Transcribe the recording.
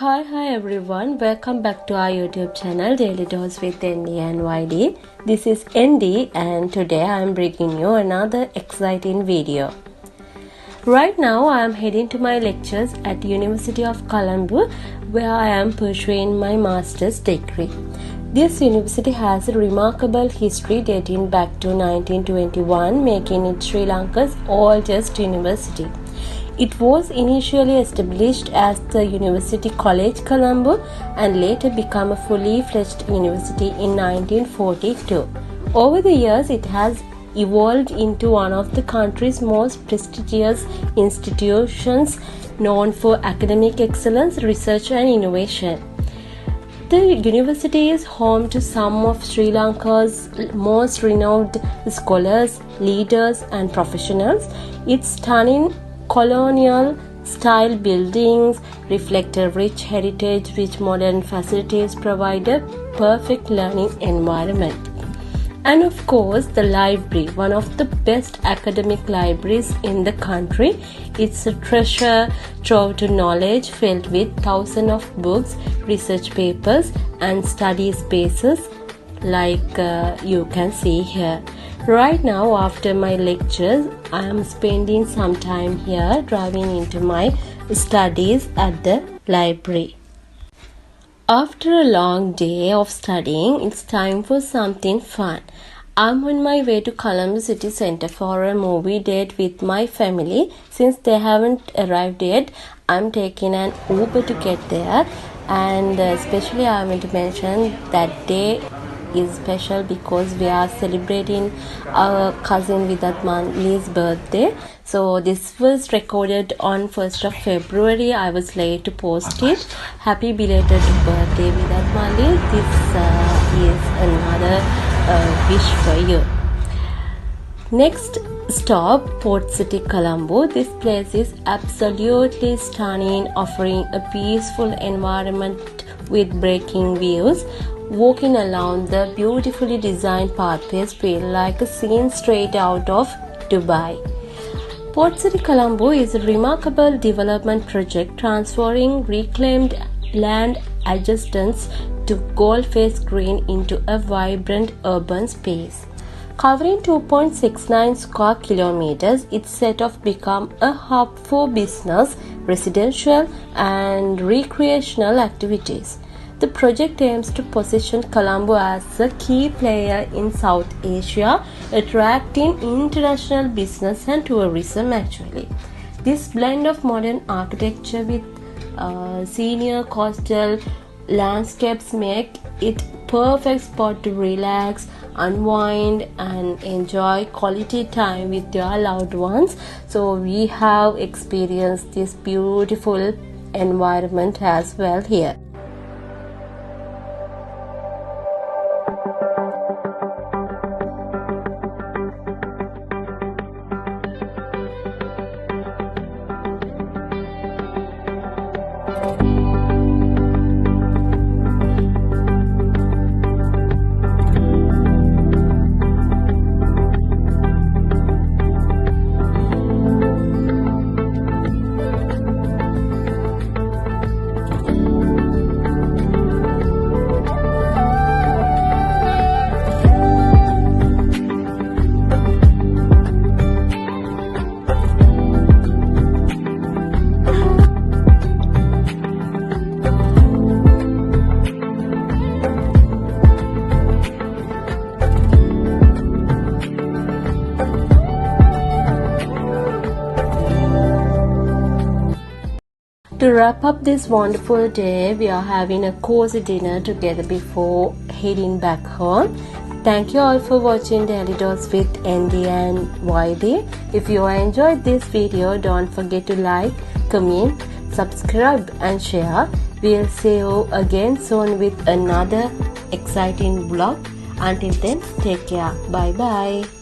Hi everyone, welcome back to our YouTube channel Daily Dose with ND&YD. This is ND and today I am bringing you another exciting video. Right now I am heading to my lectures at University of Colombo where I am pursuing my master's degree. This university has a remarkable history dating back to 1921, making it Sri Lanka's oldest university. It was initially established as the University College Colombo and later became a fully fledged university in 1942. Over the years, it has evolved into one of the country's most prestigious institutions, known for academic excellence, research and innovation. The university is home to some of Sri Lanka's most renowned scholars, leaders and professionals. Its stunning colonial style buildings reflect a rich heritage which modern facilities provide a perfect learning environment. And of course, the library, one of the best academic libraries in the country. It's a treasure trove to knowledge filled with thousands of books, research papers and study spaces like you can see here. Right now, after my lectures, I am spending some time here driving into my studies at the library. After a long day of studying, it's time for something fun. I'm on my way to Colombo City Center for a movie date with my family. Since they haven't arrived yet, I'm taking an Uber to get there. And especially I want to mention that day is special because we are celebrating our cousin Viduth's birthday. So this was recorded on 1st of February. I was late to post it. Happy belated birthday Viduth. This is another wish for you. Next stop, Port City Colombo. This place is absolutely stunning, offering a peaceful environment with breathtaking views. Walking along the beautifully designed pathways feel like a scene straight out of Dubai. Port City Colombo is a remarkable development project transforming reclaimed land adjacent to golf-faced green into a vibrant urban space. Covering 2.69 square kilometers, it's set to become a hub for business, residential and recreational activities. The project aims to position Colombo as a key player in South Asia, attracting international business and tourism actually. This blend of modern architecture with senior coastal landscapes make it perfect spot to relax, unwind and enjoy quality time with your loved ones. So we have experienced this beautiful environment as well here. To wrap up this wonderful day, we are having a cozy dinner together before heading back home. Thank you all for watching Daily Dose with ND&YD. If you enjoyed this video, don't forget to like, comment, subscribe and share. We'll see you again soon with another exciting vlog. Until then, take care. Bye bye.